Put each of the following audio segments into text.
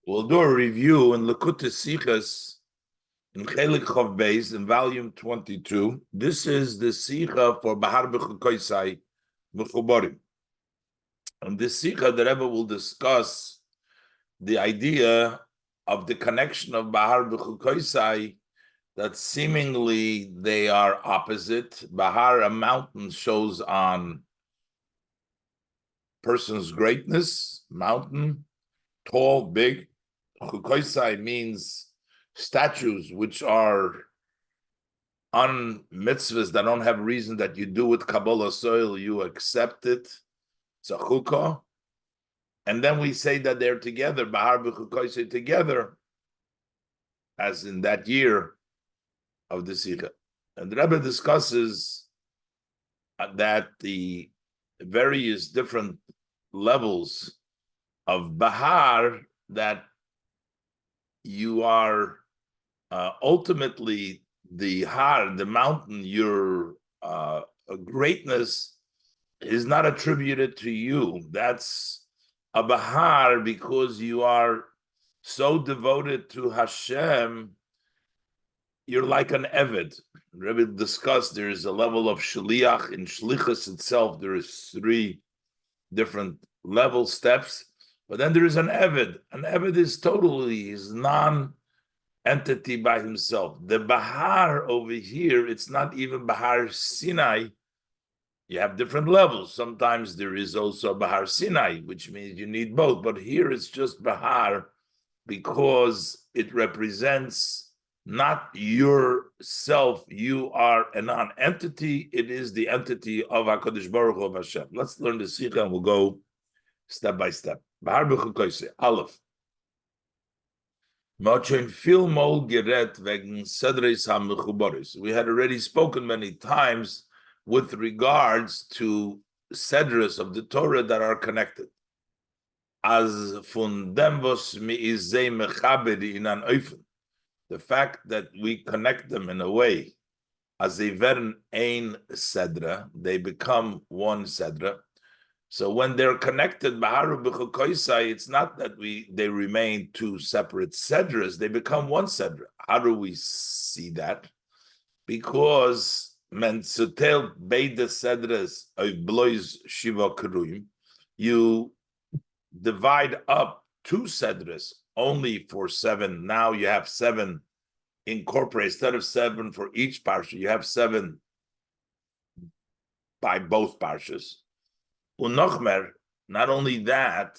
We'll do a review in Likutei Sichos in Chelek Chav Beis in volume 22. This is the Sicha for Behar Bechokosei Mechubarim. And this Sicha, the Rebbe will discuss the idea of the connection of Behar Bechokosei, that seemingly they are opposite. Behar, a mountain, shows on person's greatness, mountain, tall, big. Chukosai means statues which are on mitzvahs that don't have reason that you do with Kabbalah soil, you accept it. It's a chukah. And then we say that they're together, Behar b'chukosai together, as in that year of the Sikha. And the Rebbe discusses that the various different levels of Behar that you are ultimately the Har, the mountain, your greatness is not attributed to you. That's a Behar because you are so devoted to Hashem. You're like an Eved. Rebbe discussed there is a level of Shaliach. In Shlichus itself, there is 3 different level steps. But then there is an Eved. An Eved is totally his non-entity by himself. The Behar over here, it's not even Behar Sinai. You have different levels. Sometimes there is also Behar Sinai, which means you need both. But here it's just Behar because it represents not yourself. You are a non-entity. It is the entity of HaKadosh Baruch Hu of Hashem. Let's learn the Sikha and we'll go step by step. Behar Bechokosei, Aleph. We had already spoken many times with regards to sedras of the Torah that are connected. As fundembos mi'izei mechaber in an oifen, the fact that we connect them in a way, as they vern ein sedra, they become one sedra. So when they're connected, Behar b'chokosai, it's not that they remain 2 separate sedras, they become one sedra. How do we see that? Because men sutel beide sedras of blois shiva keruyim, you divide up 2 sedras only for 7. Now you have 7 incorporated. Instead of 7 for each parsha, you have 7 by both parshas. Unochmer, not only that,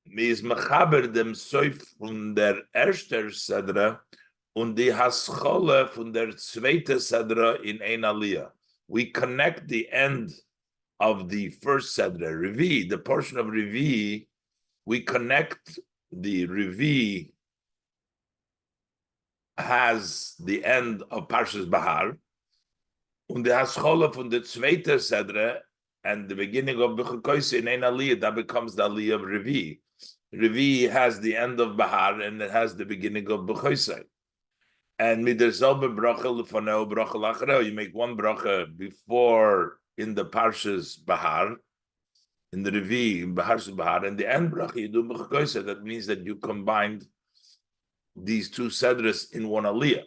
is mechaber dem soif von der erster sedra und die haschole von der zweite sedra in ein aliyah. We connect the end of the first sedra, Revi, the portion of Revi, we connect the Revi has the end of Parshas Behar, und die haschole von der zweite sedra and the beginning of Bechokosei in ein aliyah, that becomes the aliyah of Revi. Revi has the end of Behar and it has the beginning of Bechokosei. And miderzelbe bracha lefaneo bracha lachareo. You make one bracha before in the Parshas Behar, in the Revi, in Behar's Behar, and the end bracha you do Bechokosei. That means that you combined these 2 sedras in one aliyah.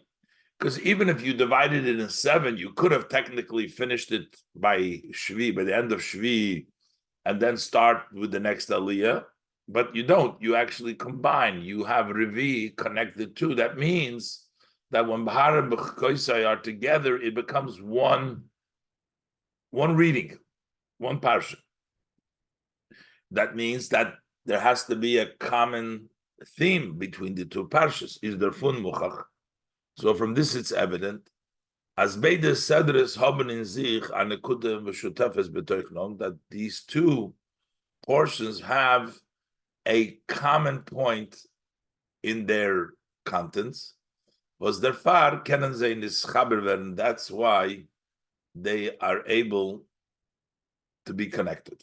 Because even if you divided it in 7, you could have technically finished it by Shvi, by the end of Shvi, and then start with the next Aliyah. But you don't. You actually combine. You have Revi connected too. That means that when Behar and Bechokosei are together, it becomes one reading, one parsha. That means that there has to be a common theme between the 2 parshas. Is there fun muchach? So from this it's evident, as beide sedres haben in sich eine kude v'shutefes betoichnom, that these 2 portions have a common point in their contents. Was der far kennen sie in this chaber werden. That's why they are able to be connected.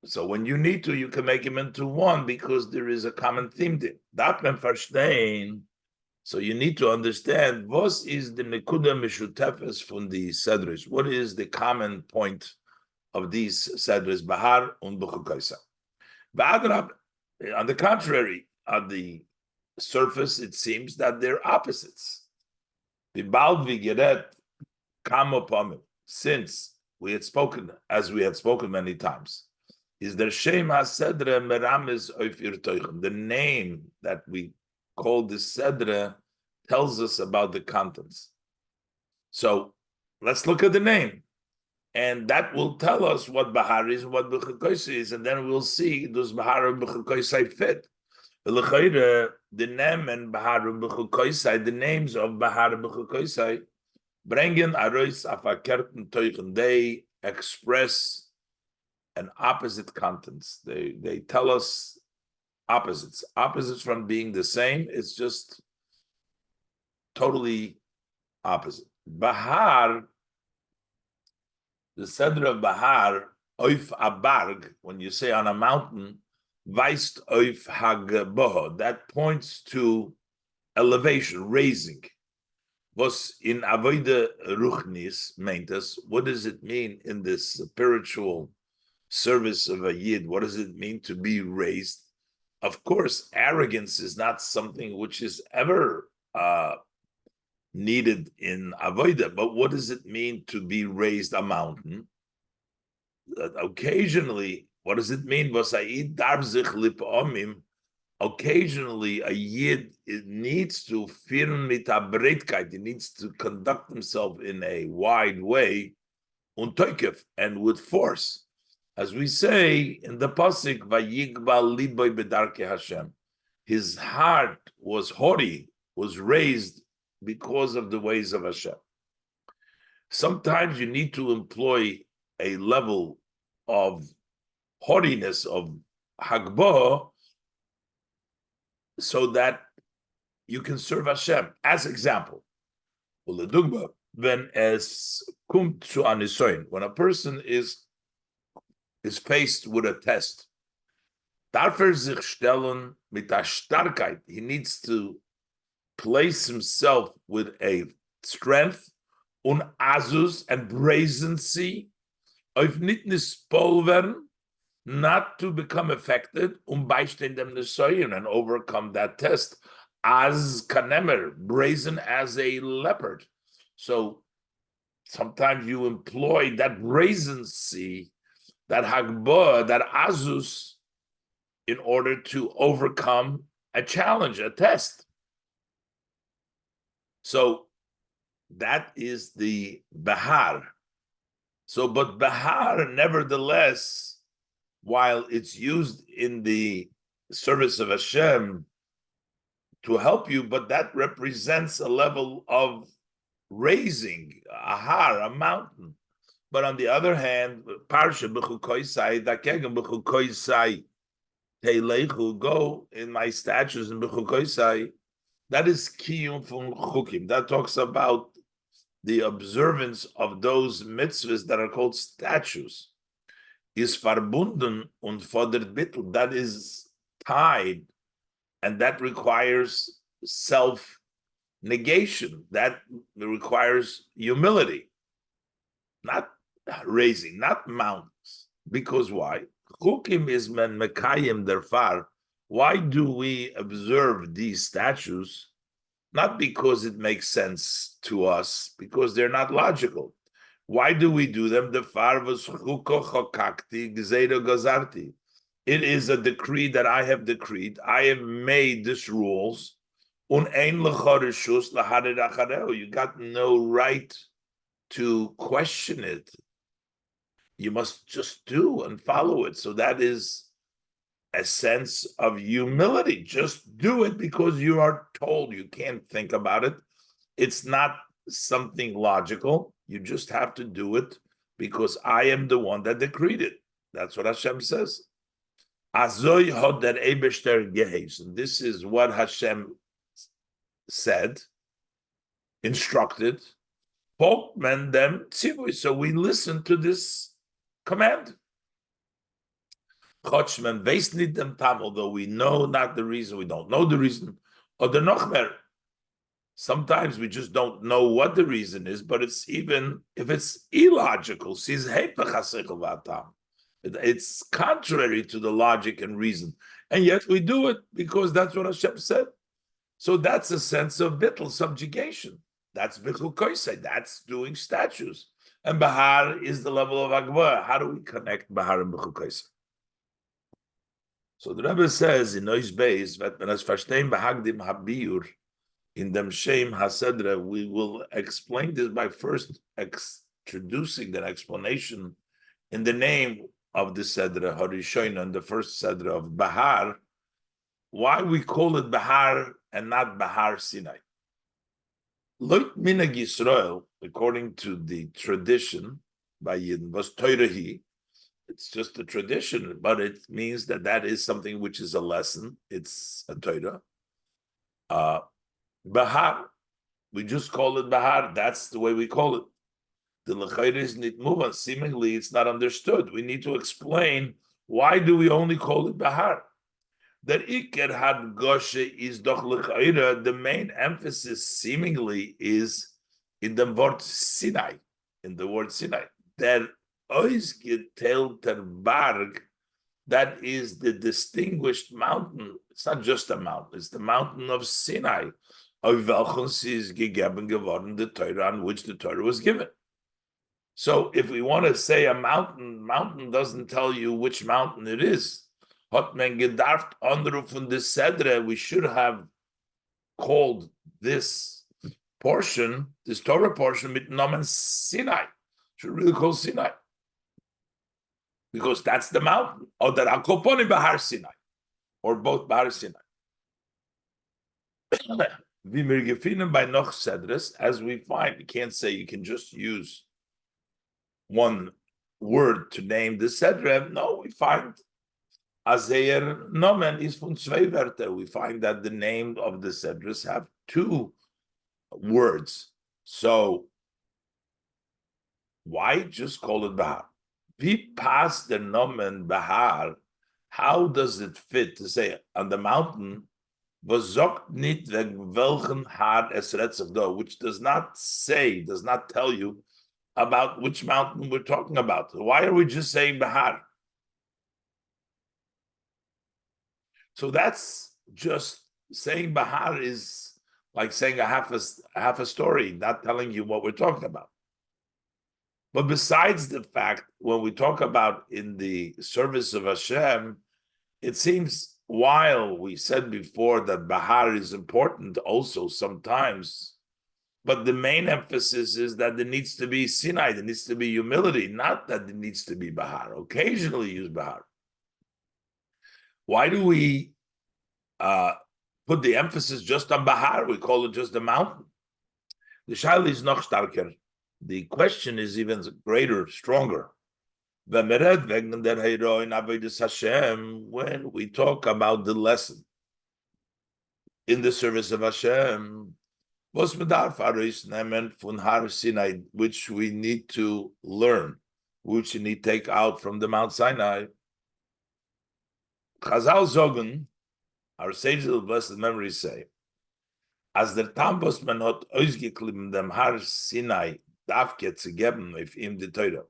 So when you need to, you can make them into one because there is a common theme there. Dat men verstehen. So you need to understand what is the nekuda mishutefes from the sedres. What is the common point of these sedres, Behar and Bechokosei? On the contrary, on the surface, it seems that they're opposites. The Balvi Geret Kamopamim, since we had spoken, as we had spoken many times, is there Shem HaSedre Meramis Oif Irtoichem. The name that we call the Sedre tells us about the contents. So let's look at the name. And that will tell us what Behar is and what Bechokosei is, and then we'll see does Behar and Bechokosei fit. The name and Behar and Bechokosei, the names of Behar and Bechokosei, bringen arois afakerten teuchen. They express an opposite contents. They tell us opposites. Opposites from being the same. It's just totally opposite. Behar. The Seder of Behar, oif abarg, when you say on a mountain, weist oif hagboho, that points to elevation, raising. Was in avoide ruchnis meant us. What does it mean in this spiritual service of a yid? What does it mean to be raised? Of course, arrogance is not something which is ever needed in avodah, but what does it mean to be raised a mountain? Occasionally, what does it mean? Occasionally, a yid needs to firm mit abreitkeit. He needs to conduct himself in a wide way, and with force, as we say in the pasuk, "Vayigbal liboy bedarke Hashem." His heart was haughty, was raised because of the ways of Hashem. Sometimes you need to employ a level of haughtiness, of hagbah, so that you can serve Hashem. As example, when a person is faced with a test, he needs to place himself with a strength, azus and brazency, not to become affected, and overcome that test, as kanemer, brazen as a leopard. So sometimes you employ that brazency, that hagbah, that azus, in order to overcome a challenge, a test. So that is the Behar. So, but Behar, nevertheless, while it's used in the service of Hashem to help you, but that represents a level of raising a har, a mountain. But on the other hand, Parsha Bechokosei, Dakegem Bechokosei, Teilechu, go in my statutes in Bechokosei. That is Kiyum from Chukim. That talks about the observance of those mitzvahs that are called statutes. Is verbunden und fordert bittel. That is tied, and that requires self-negation. That requires humility, not raising, not mountains. Because why? Chukim is men mekayim derfar. Why do we observe these statutes? Not because it makes sense to us, because they're not logical. Why do we do them? It is a decree that I have decreed. I have made these rules. You got no right to question it. You must just do and follow it. So that is a sense of humility. Just do it because you are told. You can't think about it. It's not something logical. You just have to do it because I am the one that decreed it. That's what Hashem says. And this is what Hashem said, instructed. So we listen to this command. Although we know not the reason, we don't know the reason. Or the nochmer. Sometimes we just don't know what the reason is, but it's even if it's illogical. It's contrary to the logic and reason. And yet we do it because that's what Hashem said. So that's a sense of bittul, subjugation. That's Bechokosei. That's doing statues. And Behar is the level of Agba. How do we connect Behar and Bechokosei? So the Rebbe says in Ois Beis, when es verstehen behagdim habiur, in dem Shem Hasedra, we will explain this by first introducing an explanation in the name of the Sedra, Harishoina, and the first Sedra of Behar, why we call it Behar and not Behar Sinai. Loit Minag Yisrael, according to the tradition by Yidden, was Toirahi. It's just a tradition, but it means that is something which is a lesson. It's a Torah. Behar, we just call it Behar. That's the way we call it. The L'chayr is nitmuvan. Seemingly, it's not understood. We need to explain why do we only call it Behar. That Iker had Goshe is doch L'chayr. The main emphasis seemingly is in the word Sinai. In the word Sinai, der Oisgetelter Berg, that is the distinguished mountain. It's not just a mountain; it's the mountain of Sinai. Auf welchen is gegeben geworden the Torah, on which the Torah was given. So if we want to say a mountain doesn't tell you which mountain it is. Hat men gedarft anrufen the Sedre, we should have called this portion, this Torah portion, mit Namen Sinai. Should really call Sinai. Because that's the mountain. Or the Akoponi Behar Sinai. Or both Behar Sinai. By Noch Sedres, as we find, you can't say you can just use one word to name the Sedre. No, we find Azeir Nomen is von zwei Wörter. We find that the name of the Sedres have two words. So why just call it Behar? We pass the Nomen Behar. How does it fit to say on the mountain? Which does not tell you about which mountain we're talking about. Why are we just saying Behar? So that's just saying Behar is like saying a half a story, not telling you what we're talking about. But besides the fact, when we talk about in the service of Hashem, it seems while we said before that Behar is important also sometimes, but the main emphasis is that there needs to be Sinai, there needs to be humility, not that there needs to be Behar. Occasionally use Behar. Why do we put the emphasis just on Behar? We call it just a mountain. The Shaila is noch starker. The question is even greater, stronger. When we talk about the lesson in the service of Hashem, which we need to learn, which we need to take out from the Mount Sinai. Chazal Zogun, our sages of blessed memory say, as der Tambos man hat ausgeklimmt dem Har Sinai davke zu geben auf ihm die Torah,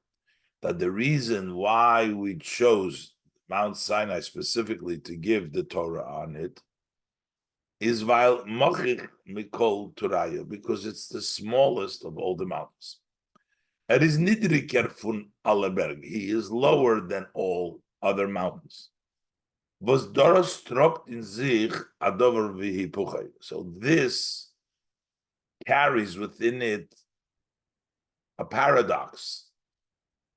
that the reason why we chose Mount Sinai specifically to give the Torah on it is while Mochich Mikol Torah, because it's the smallest of all the mountains. Is niedriger von alle Berg. He is lower than all other mountains. Was Doros tropt in sich adover vihipuchay. So this carries within it a paradox.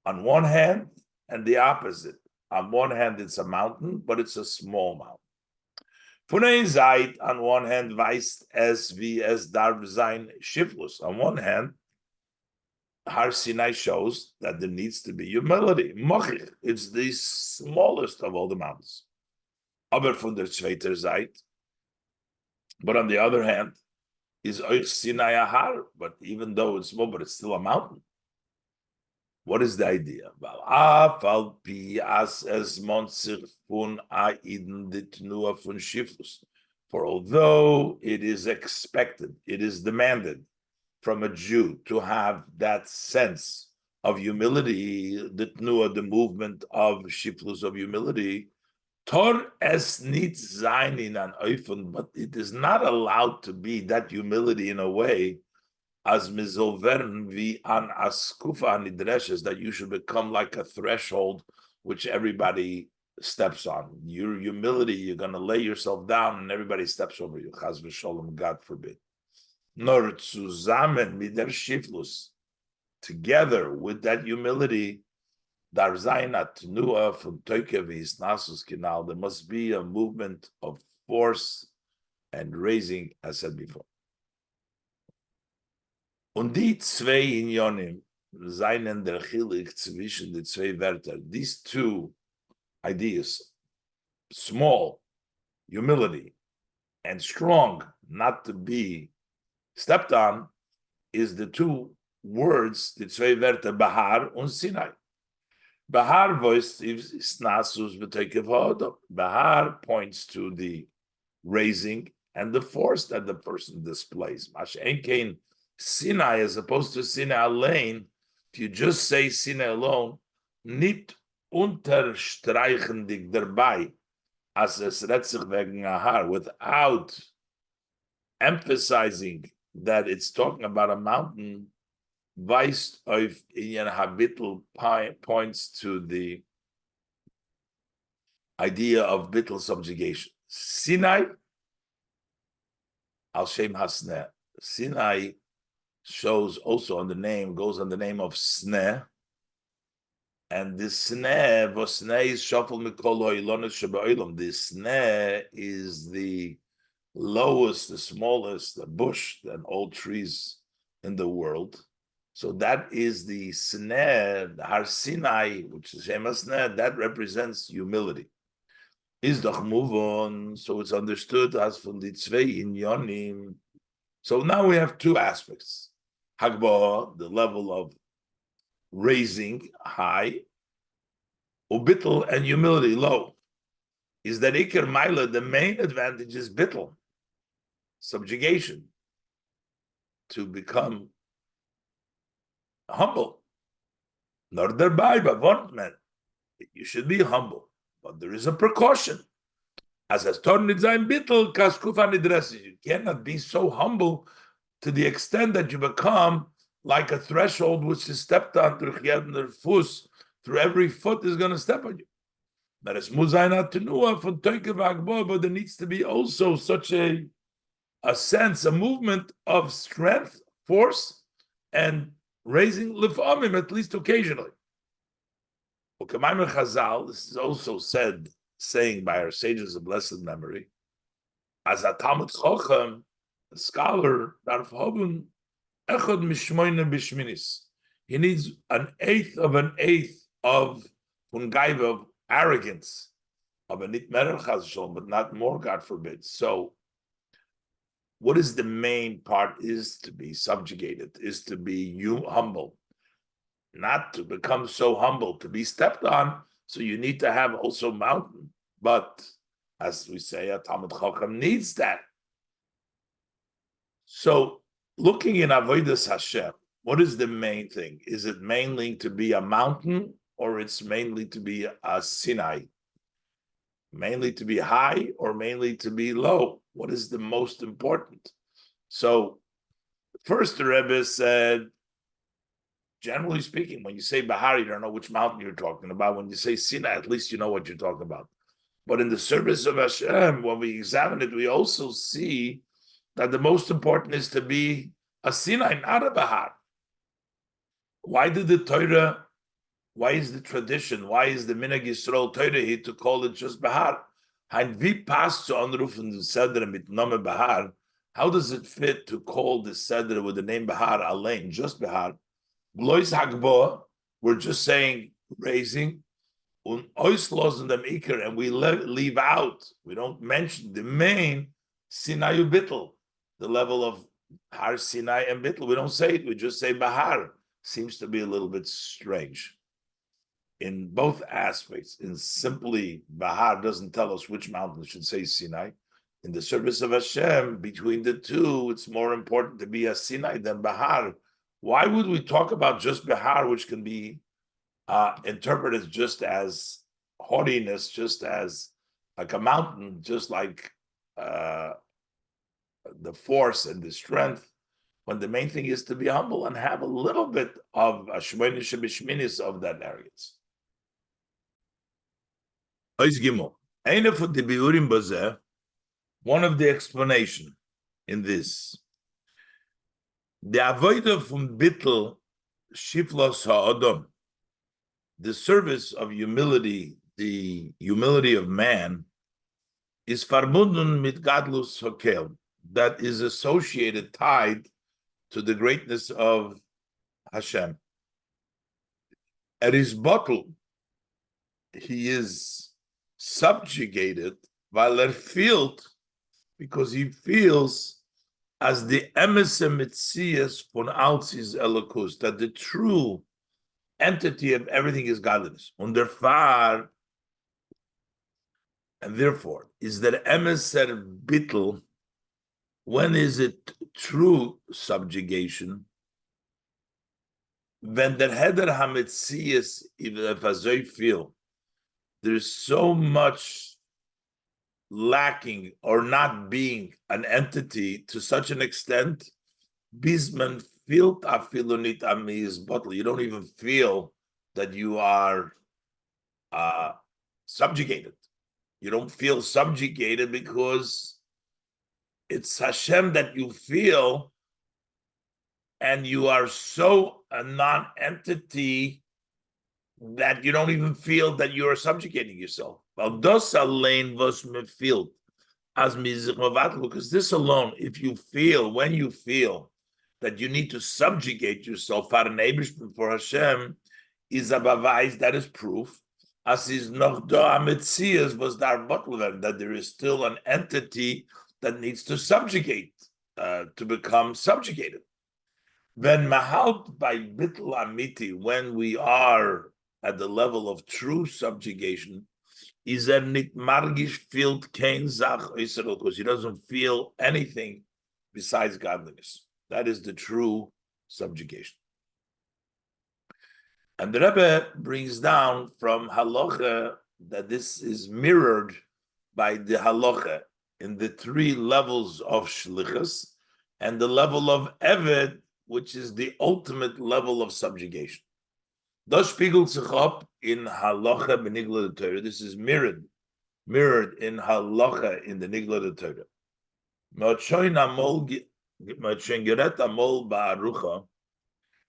On one hand, and the opposite. On one hand, it's a mountain, but it's a small mountain. Funei Zait, on one hand, weist es wie es darf sein shiflus. On one hand, Har Sinai shows that there needs to be humility. Mochich, it's the smallest of all the mountains. Aber von der zweiter Zait. But on the other hand, is Euch Sinai a Har, but even though it's small, but it's still a mountain. What is the idea? For although it is expected, it is demanded from a Jew to have that sense of humility, the tnuah, the movement of shiflus of humility, tor es nit sein in an oifen, but it is not allowed to be that humility in a way as mizovern vi an askufa nidreshes, that you should become like a threshold which everybody steps on. Your humility, you're going to lay yourself down and everybody steps over you. Chas v'sholom, God forbid. Nor zusammen mit der shiflus, together with that humility, dar zaina tnua from toikev nasus kinal, there must be a movement of force and raising, as said before. Und die zwei Inyonim seinen der Chilik zwischen die zwei Wörter. These two ideas, small, humility, and strong, not to be stepped on, is the two words, die zwei Wörter, Behar und Sinai. Behar voice is nasus b'toikev ha'odam. Behar points to the raising and the force that the person displays. Mashen kein Sinai, as opposed to Sinai alone, if you just say Sinai alone, nit unterstreichendig dabei, as es retzich wegen Ahar, without emphasizing that it's talking about a mountain, weist auf Inyan Habitl points to the idea of bittul subjugation. Sinai, al shem hasneh. Sinai shows also on the name, goes on the name of Sneh. And this Sneh, Vosneh is Shafal Mikol Ho'ilonis Shebe'olam. This Sneh is the lowest, the smallest, the bush than all trees in the world. So that is the Sneh, the Har Sinai, which is Shema Sneh, that represents humility. Is doch move on, so it's understood as from the Tzvei Inyonim. So now we have two aspects. Hagba, the level of raising high, ubittel, and humility low. Is that Iker Maila, the main advantage is bittel, subjugation, to become humble. Nor dabei, but one man, you should be humble, but there is a precaution. As a tornidzaim bittel, kaskufa nidresses, you cannot be so humble to the extent that you become like a threshold which is stepped on through fus, through every foot is going to step on you. That is muzaina tenua from toikev agbo, but there needs to be also such a sense, a movement of strength, force, and raising lifamim, at least occasionally. Ukemaim Chazal, this is also saying by our sages of blessed memory, as a Talmud Chochem, a scholar, he needs an eighth of fungaiv, of arrogance, of a nitmerer chazal, but not more, God forbid. So, what is the main part? Is to be subjugated, is to be humble, not to become so humble, to be stepped on. So you need to have also mountain. But as we say, a Talmud Chacham needs that. So looking in Avodas Hashem, what is the main thing? Is it mainly to be a mountain, or it's mainly to be a Sinai? Mainly to be high or mainly to be low? What is the most important? So first the Rebbe said, generally speaking, when you say Behar, you don't know which mountain you're talking about. When you say Sinai, at least you know what you're talking about. But in the service of Hashem, when we examine it, we also see that the most important is to be a Sinai, not a Behar. Why is the tradition, why is the Minhag Yisrael Torah here to call it just Behar? How does it fit to call the Seder with the name Behar, Alain, just Behar? Blois Hagbo, we're just saying raising, and we leave out, we don't mention the main Sinai Bittel, the level of Har Sinai and Bittel. We don't say it, we just say Behar. Seems to be a little bit strange. In both aspects, in simply Behar doesn't tell us which mountain should say Sinai. In the service of Hashem, between the two, it's more important to be a Sinai than Behar, Why would we talk about just Behar, which can be interpreted just as haughtiness, just as like a mountain, just like the force and the strength, when the main thing is to be humble and have a little bit of a shmeinish b'shminis of that arrogance. One of the explanation in this, the avodah from bittel shiflos ha'adam, the service of humility, the humility of man, is verbunden mit gadlus hokel, that is associated, tied to the greatness of Hashem. At his bottle, he is subjugated, weil feelt, because he feels as the emesse mitzias von alzis elokus, that the true entity of everything is godliness. Und therefore, is that emesser bittel, when is it true subjugation? When the heder hametzias, if I feel, there's so much lacking or not being an entity to such an extent, bisman felt afilonit amiz bottle. You don't even feel that you are subjugated. You don't feel subjugated because it's Hashem that you feel, and you are so a non-entity that you don't even feel that you are subjugating yourself. Because this alone, if you feel, when you feel that you need to subjugate yourself for Hashem, is a bavais, that is proof. As is noch da ametzias was dar butler, that there is still an entity that needs to subjugate, to become subjugated. When mahalt by bitl amiti, when we are at the level of true subjugation, is nit margish filled kein zach, because he doesn't feel anything besides godliness. That is the true subjugation. And the Rebbe brings down from halacha that this is mirrored by the halacha in the three levels of shlichus and the level of eved, which is the ultimate level of subjugation. Das spiegelt sich up in halacha benigla de Torah. This is mirrored in halacha in the nigla de Torah.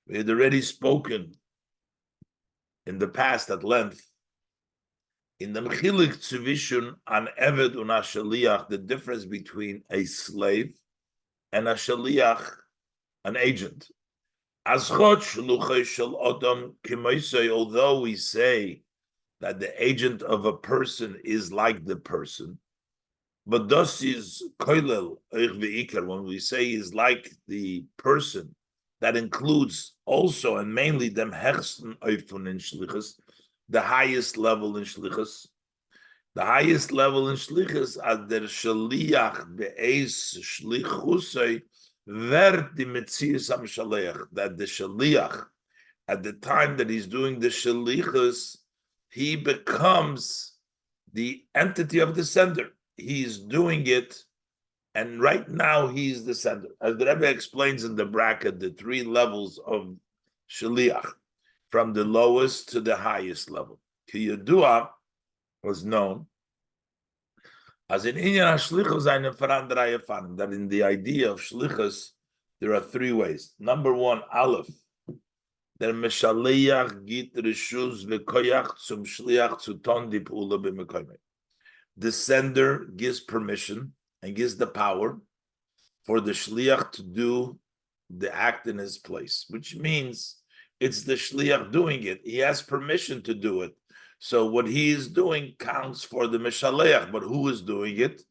We had already spoken in the past at length in the mechilik tzivishun an eved un a shaliach, the difference between a slave and a shaliach, an agent. Although we say that the agent of a person is like the person, but das is koilel when we say is like the person, that includes also and mainly them hechsten oifun in shlichus, the highest level in shlichus. The highest level in shlichus as der shaliach be'ez shlichusei ver di metzius am shaliach, that the shaliach, at the time that he's doing the shalichus, he becomes the entity of the sender. He's doing it, and right now he's the sender. As the Rebbe explains in the bracket, the three levels of shaliach, from the lowest to the highest level. Ki Yedua was known as in Inyan HaShlichus eine verandere Fahren, that in the idea of shlichus, there are three ways. Number one, Aleph, der Meshaleach git reshus v'koyach zum shliach zu ton di p'ula b'mekoyme. The sender gives permission and gives the power for the shliach to do the act in his place, which means it's the shliach doing it. He has permission to do it. So what he is doing counts for the meshaleach, but who is doing it?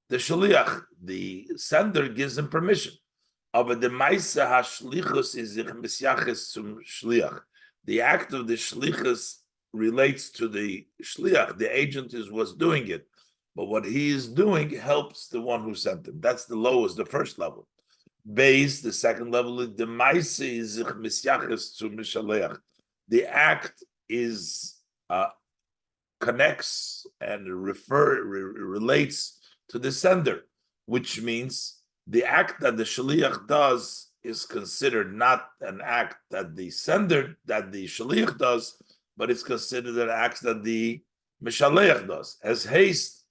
The shliach. The sender gives him permission. Aber the ma'isa hashlichus is ich misyaches zum shliach. The act of the shlichus relates to the shliach. The agent is what's doing it. But what he is doing helps the one who sent him. That's the lowest, the first level. Base, the second level, the Maise is misyaches to Mishaleach. The act is connects and relates to the sender, which means the act that the shaliach does is considered not an act that the shaliach does, but it's considered an act that the mishaleach does. As haste,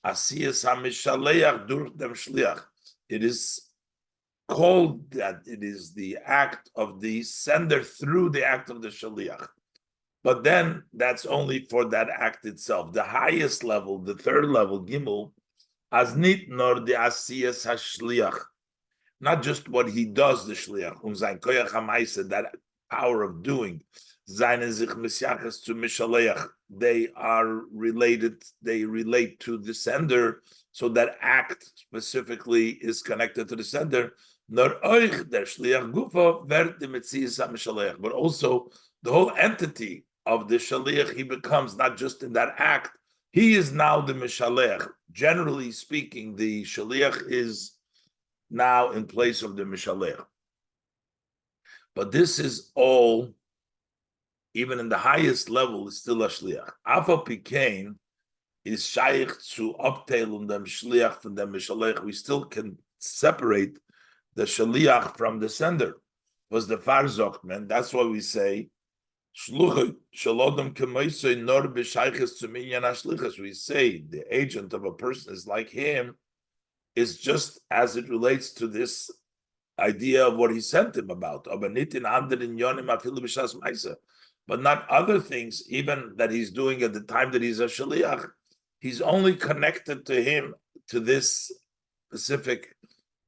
asiyas hamishaleach durch dem shliach. It is called that it is the act of the sender through the act of the shaliach. But then that's only for that act itself. The highest level, the third level, Gimel, as nit nor the asiyas hashliach, not just what he does, the shliach, sein koyach hamaisa, that power of doing, seine sich misyachas to mishaleach, they are related, they relate to the sender, so that act specifically is connected to the sender. Nor euch der shliach gufa werd the metzias hamishaleach, but also the whole entity of the shaliach, he becomes not just in that act, he is now the mishalech. Generally speaking, the shaliach is now in place of the mishalech. But this is all, even in the highest level, is still a shliach. Afa Pikain is shaykh to uptail them shliach from the mishalech. We still can separate the shaliach from the sender. Was the farzokman? That's why we say we say the agent of a person is like him, is just as it relates to this idea of what he sent him about. But not other things, even that he's doing at the time that he's a shaliach. He's only connected to him, to this specific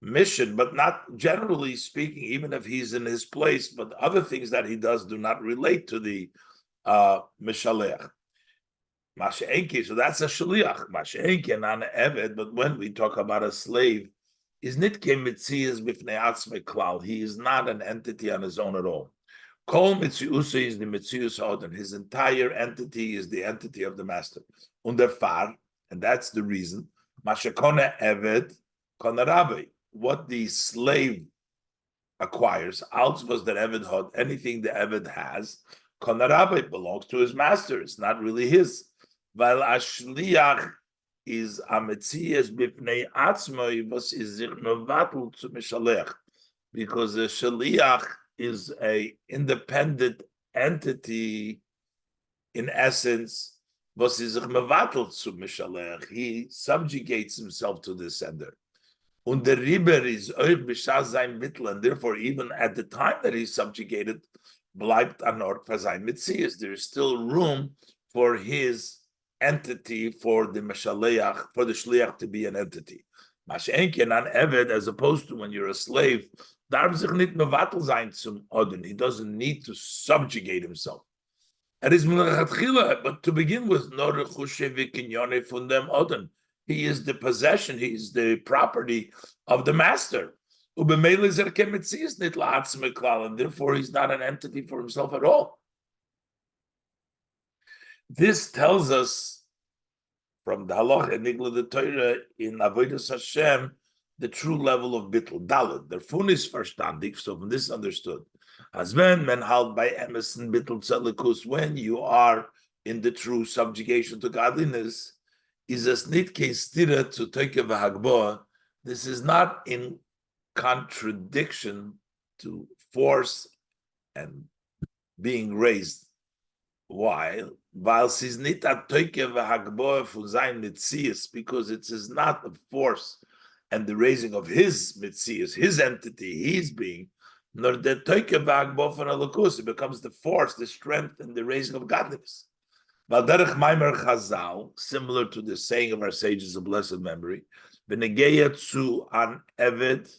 mission, but not generally speaking, even if he's in his place, but other things that he does do not relate to the mishalech. Masha'enki, so that's a shaliach. Masha'enki and an eved, but when we talk about a slave, is nitke mitzias bifnei atzmei klal. He is not an entity on his own at all. Kol mitziusa is the mitzius odin. His entire entity is the entity of the master. Under far, and that's the reason. Mashakona eved kona rabbi. What the slave acquires, als was the Eved had, anything the Eved has, Konarabe belongs to his master. It's not really his. Weil ashliach is a metzias bifnei atzmoi, was is sich mevatel zu mishalech. Because the shaliach is a independent entity in essence, was is sich mevatel zu mishalech. He subjugates himself to the sender. And the river is euch b'shas sein mittel, and therefore, even at the time that he's subjugated, bleibt an Ort für sein Metzias. There is still room for his entity, for the meshaleach, for the shliach to be an entity. Mash'enken an eved, as opposed to when you're a slave, darf sich nicht mevatel sein zum Odin. He doesn't need to subjugate himself. But to begin with, nor chushe v'kinyone von dem Odin. He is the possession, he is the property of the master. And therefore he's not an entity for himself at all. This tells us from the halach and nigla the Torah in Avodas Hashem the true level of bittul, dalet. Der fun is verstandig, so from this understood. As when men halt by emerson bittul tzelikus, when you are in the true subjugation to godliness, is as nit stira to take a v'hagboa. This is not in contradiction to force and being raised. Why? While she's nit a take v'hagboa for sein mitzias, because it is not the force and the raising of his mitzias, his entity, his being, nor the take v'hagboa for alakus. It becomes the force, the strength, and the raising of godliness. Valderech Maimer Chazal, similar to the saying of our sages of blessed memory, Benegeya to an Eved,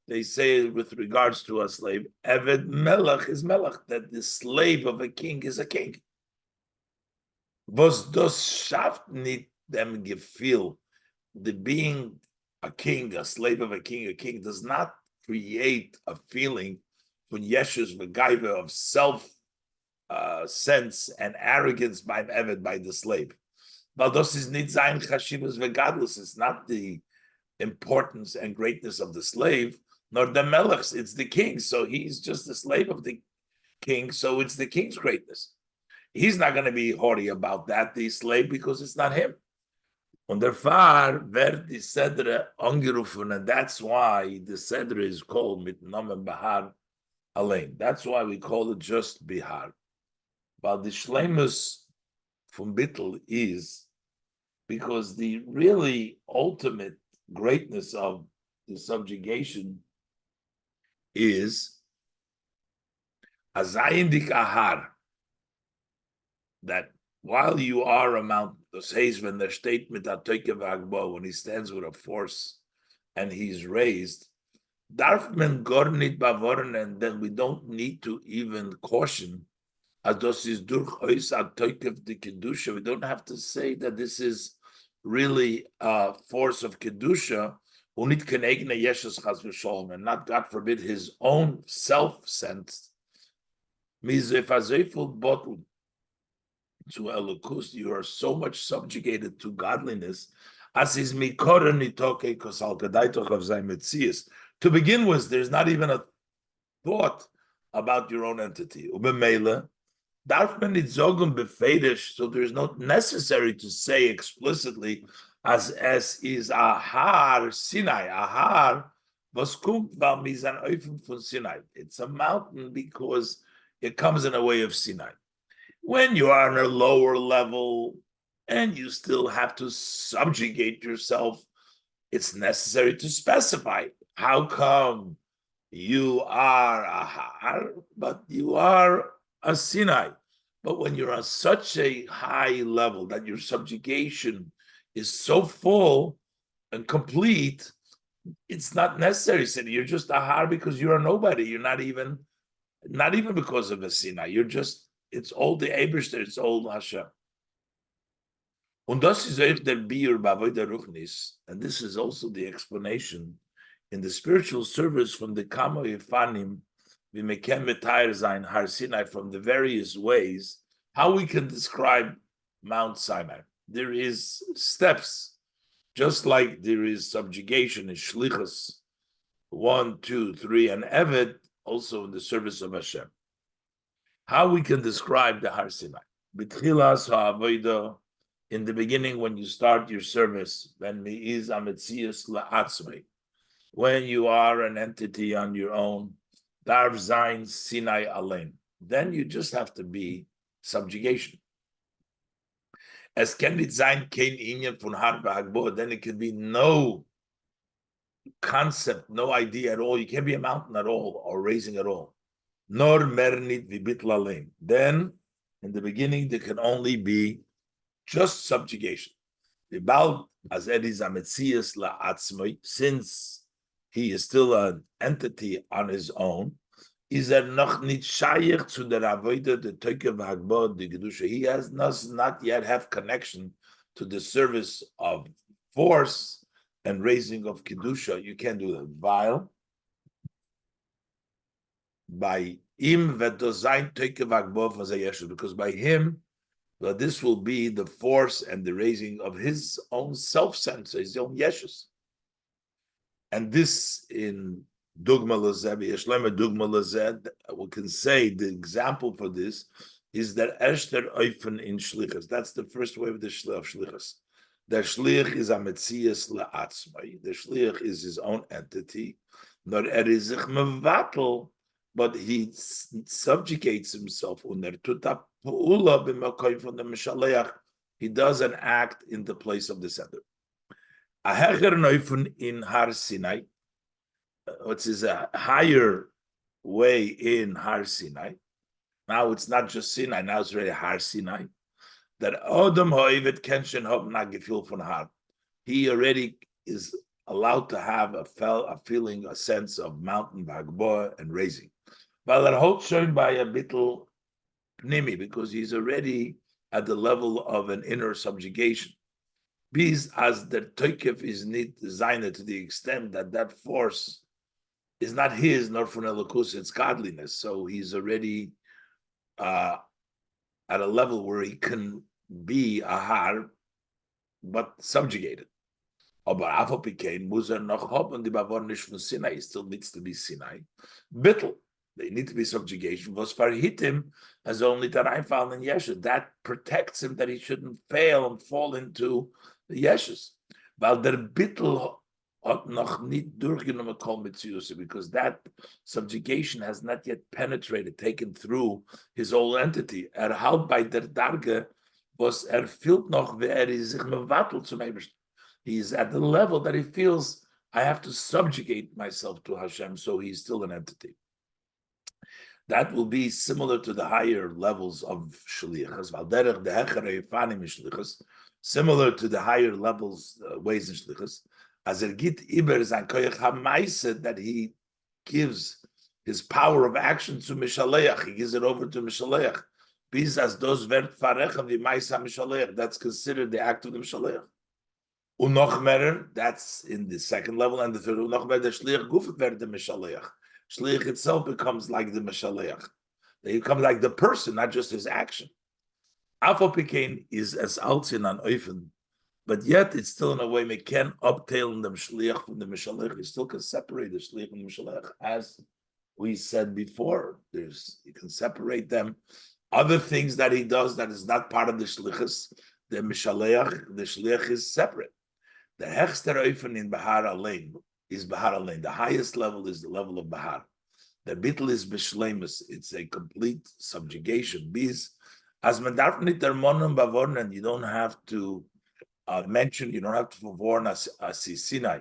they say with regards to a slave, Eved Melech is Melech, that the slave of a king is a king. Was das schafft nicht dem Gefühl, the being a king, a slave of a king does not create a feeling von Yeshus V'gaiva of self sense and arrogance by Eved, by the slave. But this is nicht sein chashivas vegadlus. It's not the importance and greatness of the slave. nor the melechs, it's the king. So he's just a slave of the king. So it's the king's greatness. He's not going to be haughty about that, the slave, because it's not him. Und der Fahr wird die Sedre angerufen, and that's why the Sedre is called mit Namen Behar allein. That's why we call it just Behar. But the Shlemus from Bittel is because the really ultimate greatness of the subjugation is Azayindik Ahar, that while you are a mountain, the says when the state mit when he stands with a force and he's raised, darf man gar nicht bewahren, and then we don't need to even caution. As das is durch eus a toikev de kedusha. We don't have to say that this is really a force of kedusha, unit kenegna yeshus chas v'sholom, and not, God forbid, his own self-sense. Mizefazeful bottled to elokus, you are so much subjugated to godliness. As is mikora nitoke kosal kadaitoch of zaymetzias. To begin with, there's not even a thought about your own entity. Ubemela, darf man nicht sagen befedish, so there's not necessary to say explicitly as is Ahar Sinai. Ahar was kommt weil mizan Eufen von Sinai. It's a mountain because it comes in a way of Sinai. When you are on a lower level and you still have to subjugate yourself, it's necessary to specify how come you are a Har, but you are a Sinai. But when you're on such a high level that your subjugation is so full and complete, it's not necessary. You're just a Har because you're a nobody. You're not even because of a Sinai. You're just, it's all the Eberster, it's all Hashem. Und das ist auch der Biur b'avodah ruchnis, and this is also the explanation in the spiritual service from the Kamo Yifanim, we mekem metayr zayin Har Sinai, from the various ways how we can describe Mount Sinai. There is steps, just like there is subjugation in Shlichus 1, 2, 3, and Evet, also in the service of Hashem. How we can describe the Har Sinai? B'tchilas ha'avodah, in the beginning, when you start your service, when mi'iz ametzias la'atzmei, when you are an entity on your own, darv zayin Sinai alein, then you just have to be subjugation. As can it zayin kein inyan von har v'hagbo, then it can be no concept, no idea at all. You can't be a mountain at all or raising at all. Nor mernit v'bitl alein. Then, in the beginning, there can only be just subjugation. Since he is still an entity on his own, is noch nicht shaykh zu der avodah the toikev hagbod the kedusha. He does not yet have connection to the service of force and raising of kedusha. You can't do that. While by im v'dozayin toikev hagbod v'zayeshu, because by him, well, this will be the force and the raising of his own self-sense, his own yeshus. And this in Dugma Lazeb, Yeshlema Dugma Lazeb, we can say the example for this is that Eshter Eufen in Shlichus. That's the first way of the Shlichus. The Shlich is a Metzias La'atzmai. The Shlich is his own entity. Nor erizich mevatel, but he subjugates himself. He does an act in the place of the sender. A hecher neufun in Har Sinai, which is a higher way in Har Sinai. Now it's not just Sinai, now it's really Har Sinai. That Odom Hoivet Kenshin Hob Nagifil von Har. He already is allowed to have a feeling, a sense of mountain Bagboa and raising. But that hope shown by a bittel pnimi, because he's already at the level of an inner subjugation. Because as the toikev is not designed to the extent that that force is not his, nor from elokus, it's godliness. So he's already at a level where he can be a har, but subjugated. Aber afal pikein muss noch haben die Bewohner von Sinai. It still needs to be Sinai. Bittel. They need to be subjugation. Was verhit him as only that I found in Yeshus. That protects him that he shouldn't fail and fall into the Yeshus. Weil der Bittel hat noch nicht durchgenommen kol Metzius, because that subjugation has not yet penetrated, taken through his whole entity. Halt bei der Darge, was fehlt noch, wer is sich mevatel zum Ebersten. He's at the level that he feels I have to subjugate myself to Hashem, so he's still an entity. That will be similar to the higher levels of shlichus. Similar to the higher levels, ways in shlichus. As git iber sein koyach hamaisa, that he gives his power of action to Mishaleach. He gives it over to Mishaleach. Bis as dos vert farecha v'maisa Mishaleach. That's considered the act of the Mishaleach. Unochmerer, that's in the second level, and the third unochmerer, the shliach gufet vert the Mishaleach. Shliach itself becomes like the Mishaleach. They become like the person, not just his action. Afal pikein is as altzin an oifen, but yet it's still in a way we can uptail the Shliach from the Mishaleach. You still can separate the Shliach from the Mishaleach, as we said before. You can separate them. Other things that he does that is not part of the Shlichus, the Mishaleach, the Shliach is separate. The hechster oifen in Behar Alein is Behar Alein. The highest level is the level of Behar. The bittel is b'shleimus. It's a complete subjugation. Bis as man darf nit der Monnen bewohnen, you don't have to mention, you don't have to warn as Sinai.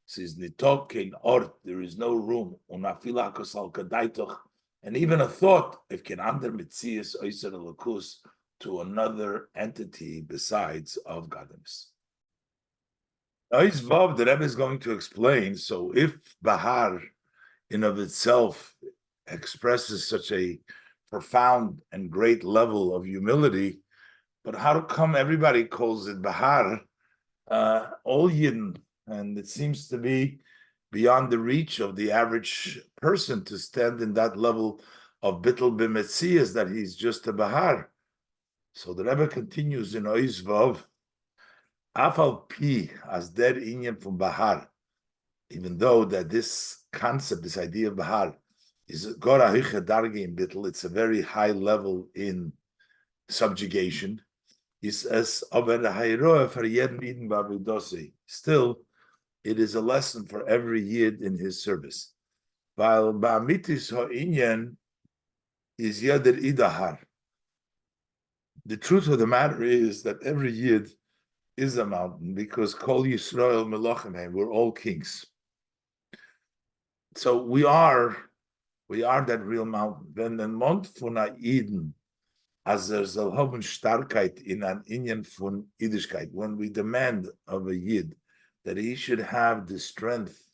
Says nitok kein ort. There is no room. Unafila kosal kadaitoch. And even a thought, if can under mitzias oiser elokus, to another entity besides of godliness. Vav, the Rebbe is going to explain. So if Behar in of itself expresses such a profound and great level of humility, but how come everybody calls it Behar, all Yidden, and it seems to be beyond the reach of the average person to stand in that level of bittul b'metzias, that he's just a Behar. So the Rebbe continues in Oiz Vav, Afal pi as der inyan from Behar, even though that this concept, this idea of Behar, is Gora Hicha Darge in Bittel, it's a very high level in subjugation. Is as still, it is a lesson for every Yid in his service. While Ba'amitis Ha'inyan is Yadir Idahar. The truth of the matter is that every Yid is a mountain, because Kol Yisrael Melachim, we're all kings. So we are that real mountain. When the Mont von Eden, as there's a hohen Starkheit in an Inyan von Yiddishkeit, when we demand of a Yid that he should have the strength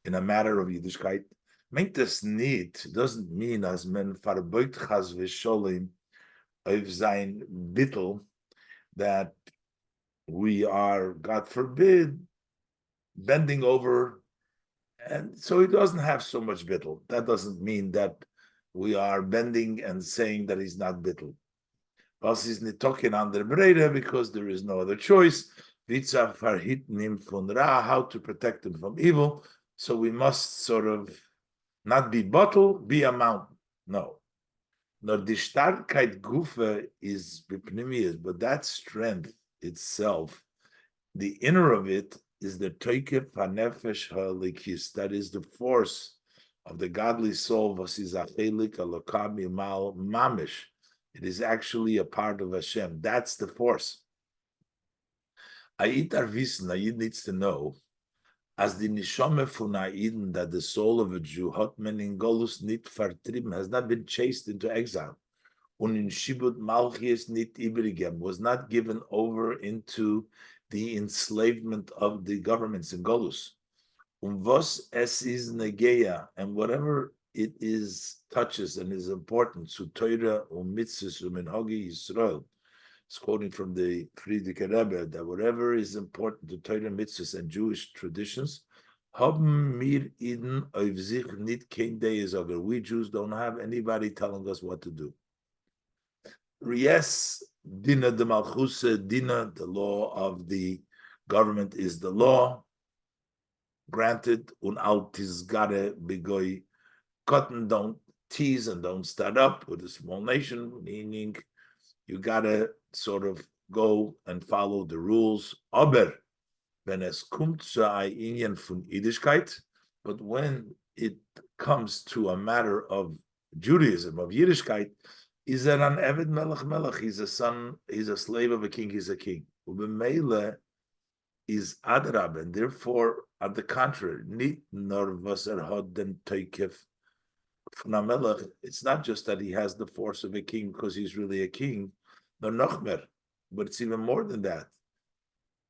in a matter of Yiddishkeit, make this neat doesn't mean as men verbeut chas v'sholim of sein bittel, that we are, God forbid, bending over, and so he doesn't have so much bittul. That doesn't mean that we are bending and saying that he's not bittul. Was is nicht talking under Breda, because there is no other choice. Vitza verhitten him von Ra, how to protect him from evil. So we must sort of not be bottle, be a mountain. No. Nor die Starkheit Gufe is bipnimius, but that strength itself, the inner of it, is the Toike Panefesh Halikis, that is the force of the godly soul, Vasizachelik Alokami Mal Mamish. It is actually a part of Hashem. That's the force. Ayit Arvisen, Ayid needs to know, as the Nishome Funaiden, that the soul of a Jew, Hotman in Golus nit vertrieben, has not been chased into exile. Und in Shibut Malchies nit ibrigem, was not given over into the enslavement of the governments in Golus. Was es is negeya, and whatever it is touches and is important to Torah mitzvahs minhagi Yisrael. It's quoting from the Friedrich Rebbe that whatever is important to Torah mitzvahs and Jewish traditions, haben mir iden auf sich nit kein Deesager. We Jews don't have anybody telling us what to do. Yes, Dina de Malchuse, Dina, the law of the Government is the law. Granted, un al tizgare begoy cotton, don't tease and don't start up with a small nation, meaning you gotta sort of go and follow the rules. Aber, wenn es kommt zu ein Inyan von Yiddishkeit, but when it comes to a matter of Judaism, of Yiddishkeit, is an Eved Melech Melech, he's a son, he's a slave of a king, he's a king. Ubemele is Adrab, and therefore, at the contrary, nit nor was had den Teikef von Melech. It's not just that he has the force of a king because he's really a king, no Nochmer, but it's even more than that.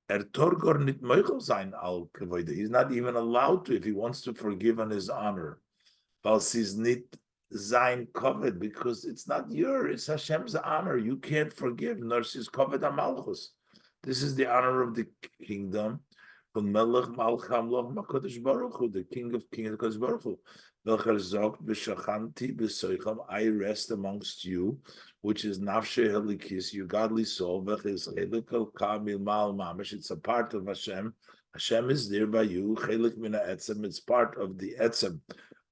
Torgor nit meichel sein al kevoide. He's not even allowed to if he wants to forgive on his honor. Balsis nit sein covet, because it's not it's Hashem's honor. You can't forgive. Nor sis covet amalchus. This is the honor of the kingdom. Von Melech Malcham Loch Makadosh Baruch Hu, the King of Kings, Kadosh Baruch Hu. Welcher sagt, B'shachanti b'soicham, I rest amongst you, which is Nafshe Helikis, your godly soul. It's a part of Hashem. Hashem is there by you. Chelik mina etzem, it's part of the etzem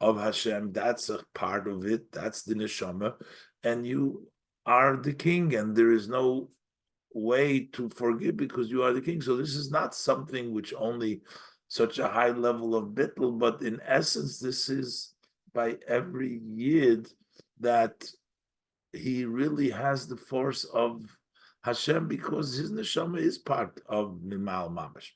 of Hashem. That's a part of it. That's the neshama, and you are the king, and there is no way to forgive because you are the king. So this is not something which only such a high level of bittul, but in essence, this is by every yid that he really has the force of Hashem because his neshama is part of Mimal Mamash.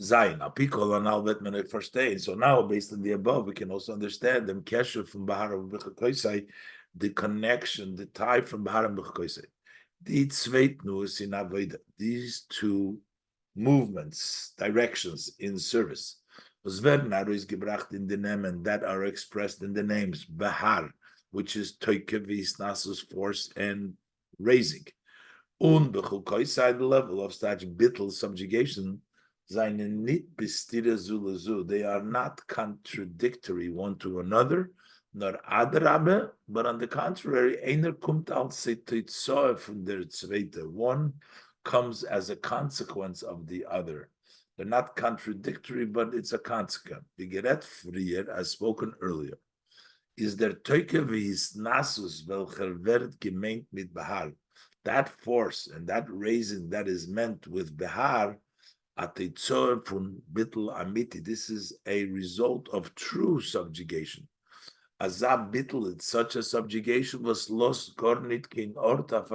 Zayin, Apikol and Alvet Menei first day. So now, based on the above, we can also understand them Kesher from Behar of Bechokosei, the connection, the tie from Behar and Bechokosei. These two movements, directions in service, is gebracht in the name, and that are expressed in the names Behar, which is Toikevis Nasus force and raising. Bechokosei, the level of such bittul subjugation, they are not contradictory one to another, nor adrabe, but on the contrary, einer kommt als von der zweite. One comes as a consequence of the other. They're not contradictory, but it's a consequence. Die Gerät frier, as spoken earlier, is der Teukevis Nasus, welcher wird gemeint mit Behar. That force and that raising that is meant with Behar, this is a result of true subjugation. Azab bittel, it's such a subjugation was lost gornit king orta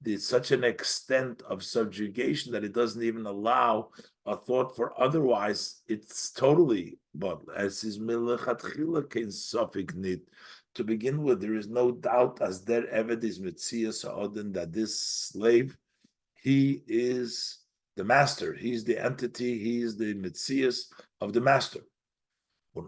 it's such an extent of subjugation that it doesn't even allow a thought for otherwise. It's totally, but as is to begin with, there is no doubt as there eved is mitzias odin that this slave, he is the master, he's the entity, he is the mitzias of the master. This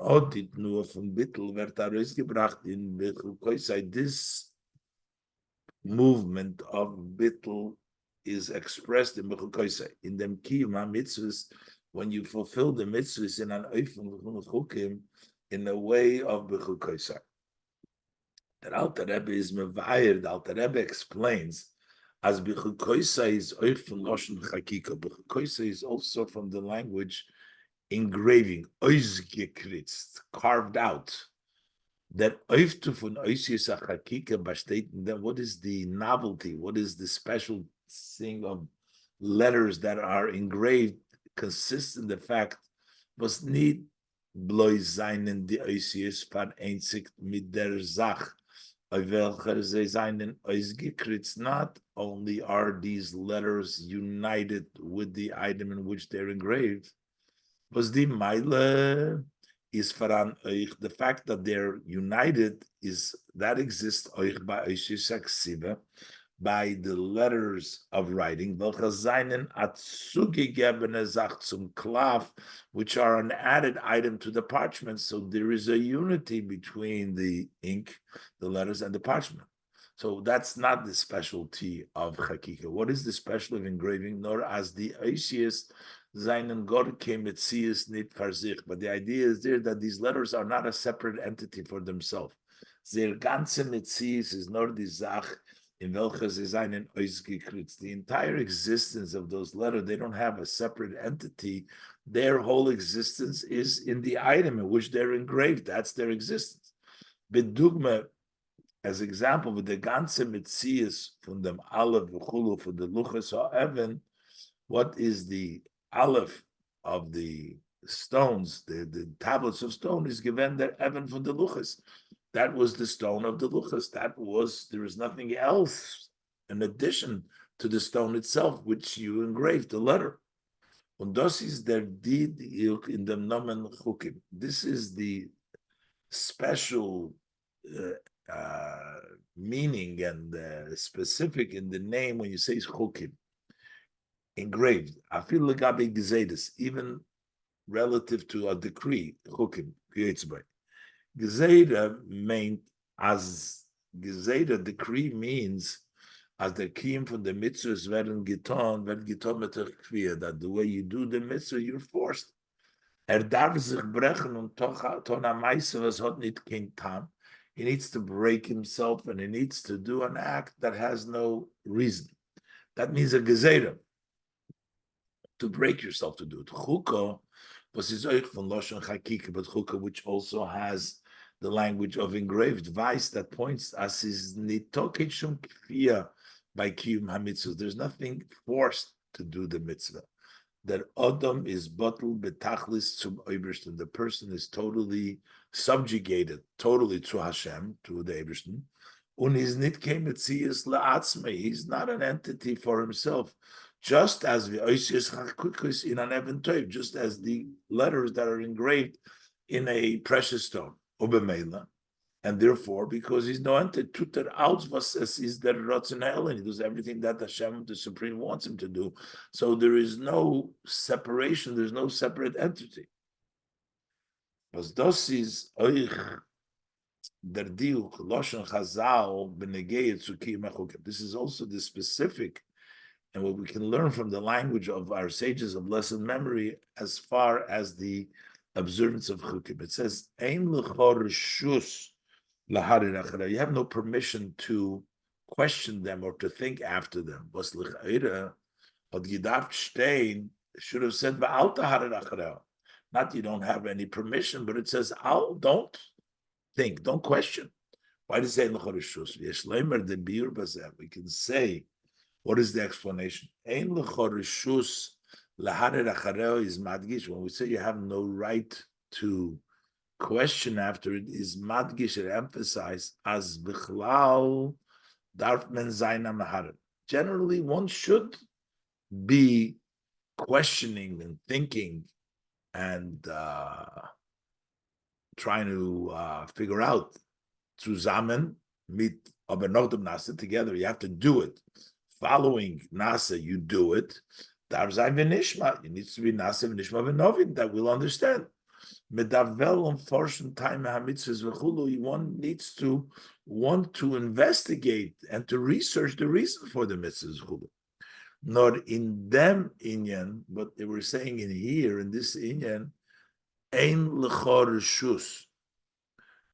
movement of bittul is expressed in Bechokosei. In them kiyuma mitzvahs, when you fulfill the mitzvahs in an oifim in a way of Bechokosei. The Alter Rebbe is mevayer. The Alter Rebbe explains as Bechokosei is oif from loshen chakika. Bechokosei is also from the language engraving, oizgekritzt, carved out. That oiftu von oisius chakika besteht. Then what is the novelty? What is the special thing of letters that are engraved? Consists in the fact was niet bloy seinen die oisius vereinzigt mit der Sach. Not only are these letters united with the item in which they're engraved, was the Meile is voran euch. The fact that they're united is that exists euch by euch by the letters of writing, which are an added item to the parchment. So there is a unity between the ink, the letters, and the parchment. So that's not the specialty of Chakika. What is the special of engraving? Nor as the Oisius Seinen God came at Sius nit farzich. But the idea is there that these letters are not a separate entity for themselves. Their ganze Metzius is nor die Zach, in welches sie seinen ausgekritzt. The entire existence of those letters, they don't have a separate entity. Their whole existence is in the item in which they're engraved. That's their existence. Bedugma, as example, with the ganze Metzias von dem Aleph v'chulu for the Luchas ha'even, what is the Aleph of the stones, the tablets of stone is given their Evan from the Luchas. That was the stone of the Luchas. There is nothing else in addition to the stone itself, which you engraved, the letter. Und das ist der Did in dem Nomen Chukim. This is the special meaning and specific in the name when you say Chukim. Engraved. I feel legabe gezedes, even relative to a decree, chukim, by. Gezeda meant as gezeda decree means as the kiem from the mitzvahs werden getan mit der kvier, that the way you do the mitzvah, you're forced. Darf sich brechen und ton a meise was hat nicht kein tam. He needs to break himself and he needs to do an act that has no reason. That means a gezeda. To break yourself to do it. Chukah was his oich von Lashon Chakika, but Chukah, which also has the language of engraved vice that points as his nitokit shum kfiyah by kiyum hamitzvah. There's nothing forced to do the mitzvah. That Adam is bottled betachlis zum Obersten. The person is totally subjugated, totally to Hashem, to the Obersten. Und is nit kein Metzias la'atzmei. He's not an entity for himself. Just as the oisius in an even toiv, just as the letters that are engraved in a precious stone, ubemela, and therefore, because he's no entity, tuter out was is the ratzon and he does everything that Hashem, the Supreme, wants him to do. So there is no separation. There's no separate entity. Was das is euch der diuk loshon chazal benegei zu kiyum. This is also the specific. And what we can learn from the language of our sages of blessed memory as far as the observance of chukim. It says, Ein l'chor reshus laharir achara. You have no permission to question them or to think after them. Was l'chayra, od yidav stein, should have said, Va'al taharir achara. Not you don't have any permission, but it says, don't think, don't question. Why does it say l'chor reshus? V'yesh leimer de biur bazeh. We can say, what is the explanation? Ein l'chorishus laharer achareo is madgish. When we say you have no right to question after it, is madgish, it emphasized as bichlal darf men sein am laharer. Generally, one should be questioning and thinking and trying to figure out zusammen mit aber noch dem Nase together. You have to do it. Following Nasa, you do it. Darzain v'nishma. It needs to be Nasa v'nishma v'novin that we'll understand. Medavel on fortune time hamitzvahs v'chulu. One needs to want to investigate and to research the reason for the mitzvahs v'chulu. Not in them inyan, but they were saying in here in this inyan, ein l'chor reshus.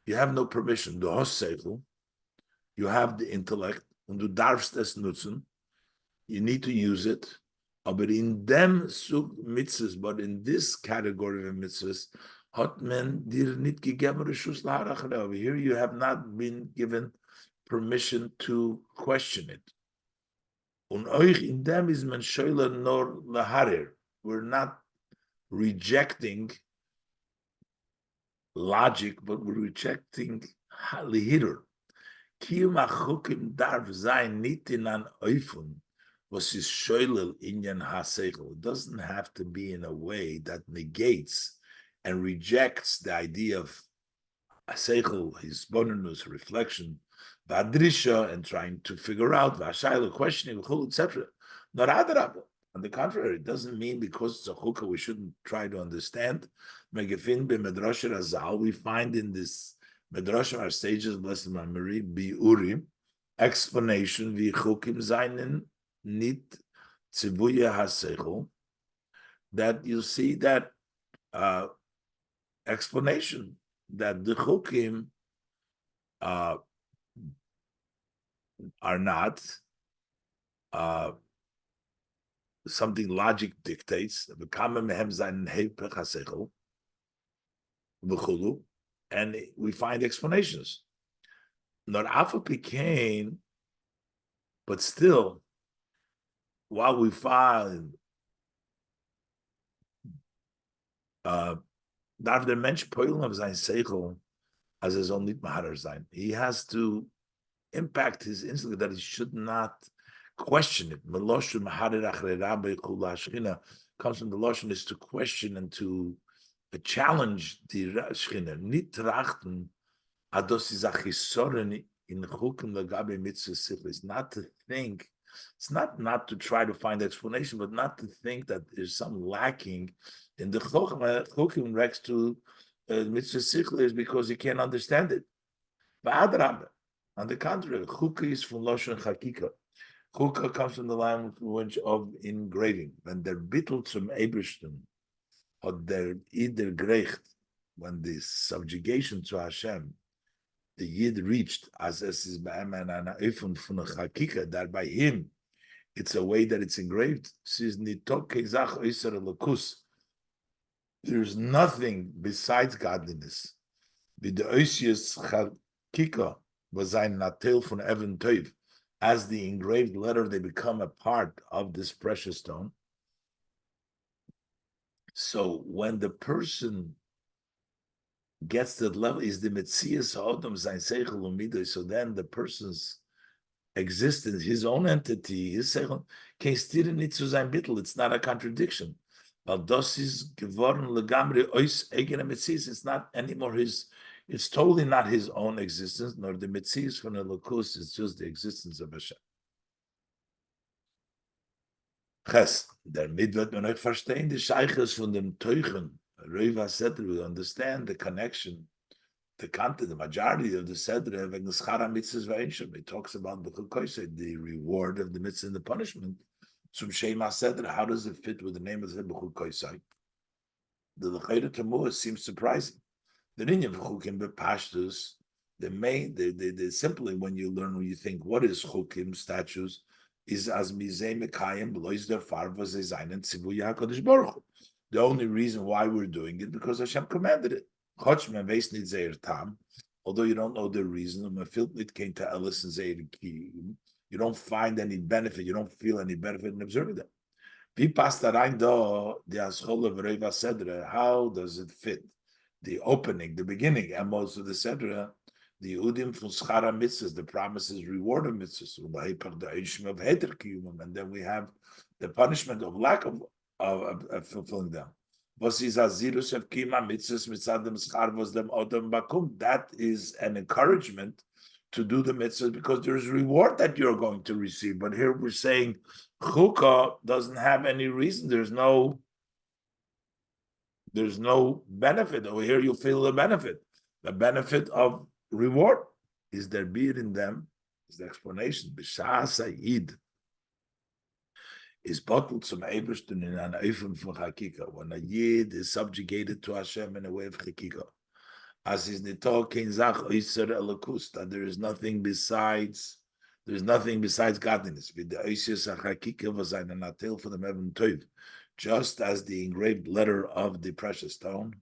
You have no permission. Du hast seichel. You have the intellect. Und du darfst es nutzen. You need to use it. But in them sug mitzvahs, but in this category of mitzvahs, hat men dir nit gegeben reshus laharach. Over here, you have not been given permission to question it. Und euch in them is men shoyle nor laharir. We're not rejecting logic, but we're rejecting lihirur. Kiyum achukim darf sein nit in an oifun. Was is shoylel inyan haseichel. It doesn't have to be in a way that negates and rejects the idea of haseichel, his bonus reflection, vadrisha, and trying to figure out vashayla, questioning, etc. Not adarabah. On the contrary, it doesn't mean because it's a chukah we shouldn't try to understand. Megafin b'medrash razal, we find in this medrash our sages, blessed memory, biurim, explanation v'chukim zainin nit tzibuya haseichel, that you see that explanation that the chukim are not something logic dictates, and we find explanations. Not alpha became, but still, while we find darf der Mensch peulen auf sein Seichel, as er soll nicht Maharer sein. He has to impact his instinct that he should not question it. Meloshin Maharer Achrei Rabbi Chula Shechina comes from the Loshin is to question and to challenge the Shechina. Nicht trachten, ados is achisoren in chukim legabe mitzvah sichlis. Not to think, it's not to try to find explanation, but not to think that there's some lacking in the chukim next to mitzvah sichlis because he can't understand it. But on the contrary, chukah is from loshen chakika. Chukah comes from the language of engraving. When they're bittul zum Ebersten, or they're either grecht, when the subjugation to Hashem, the Yid reached, as es is ba'eman ana ifun from a chakika, that by him, it's a way that it's engraved. There's nothing besides godliness. With the oisius chakika was ein natel from Evan Toiv. As the engraved letter, they become a part of this precious stone. So when the person gets that level, is the Metzias Ha'odom Zayin Seichel Umidoy, so then the person's existence, his own entity, his Seichel, can still nicht zu sein Bittel. It's not a contradiction. But das is geworden legamri ois eigene Metzias. It's not anymore his, it's totally not his own existence, nor the Metzias von the Lakus, it's just the existence of Hashem. Ches, damit wird man euch verstehen, die Scheiches von dem Teuchen. Reva Sedr will understand the connection, the content, the majority of the Sedr, when the Schara Mitzvahs V'Einshim, it talks about Bechokosei, the reward of the mitzvah and the punishment. Zum Shema Sedr, how does it fit with the name of the Bechokosei? The L'chayra Tamua seems surprising. The Ninyan V'chukim B'Pashtus, the simply when you think, what is Chukim, statutes, is as mizeh mekayim blois der farva zezainen tzivu yakodesh baruch Hu. The only reason why we're doing it because Hashem commanded it. Chotch men veis nit zeir tam, although you don't know the reason. It came to Ellis and zeir kiyum. You don't find any benefit. You don't feel any benefit in observing them. How does it fit? The opening, the beginning, and most of the Sedra, the Udim from Schara Mitzvahs, the promises, reward of mitzvahs, and then we have the punishment of lack of fulfilling them. That is an encouragement to do the mitzvahs because there's reward that you're going to receive. But here we're saying chukah doesn't have any reason. There's no benefit. Over here you feel the benefit. The benefit of reward is there be it in them, is the explanation. B'shah Sayyid is bottled some Ebersten in an Eifem from Chakika. When a Yid is subjugated to Hashem in a way of Chakika. As is Nito Kein Zach Oyser Elakus, that there's nothing besides godliness. With the Oyser Chakika was an Anatel for the Mevan Toiv. Just as the engraved letter of the precious stone,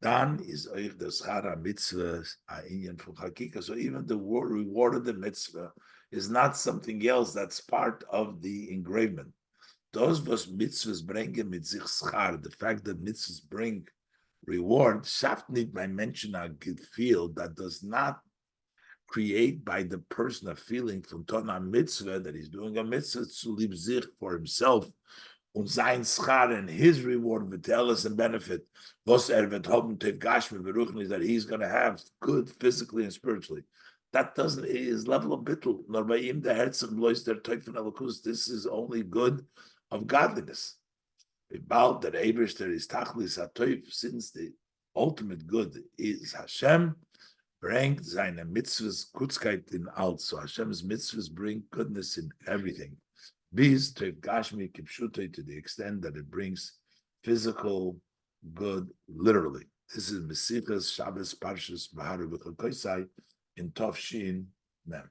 Dan is oich the schara mitzvah inyan from hakika. So even the reward of the mitzvah is not something else that's part of the engravement. Those was mitzvahs bringen mit sich schar. The fact that mitzvahs bring reward, schafft nicht by mention a good feel that does not create by the person a feeling from Tona mitzvah that he's doing a mitzvah to live sich for himself. Und sein Schar and his reward with us and benefit, was wird haben Gashmi beruchen is that he's going to have good physically and spiritually. That doesn't is level of bittul. Nor by him the herzach blois der Teuf von Elokus. This is only good of godliness. About that Ebrish there is tachlis hatoif, since the ultimate good is Hashem, bringt seine mitzvahs kutzkeit in alt. So Hashem's mitzvahs bring goodness in everything. Biz to Gashmi Kipshute to the extent that it brings physical good literally. This is Mesichas Shabbos Parshas Behar Bechokosei in Tov Shin Mem.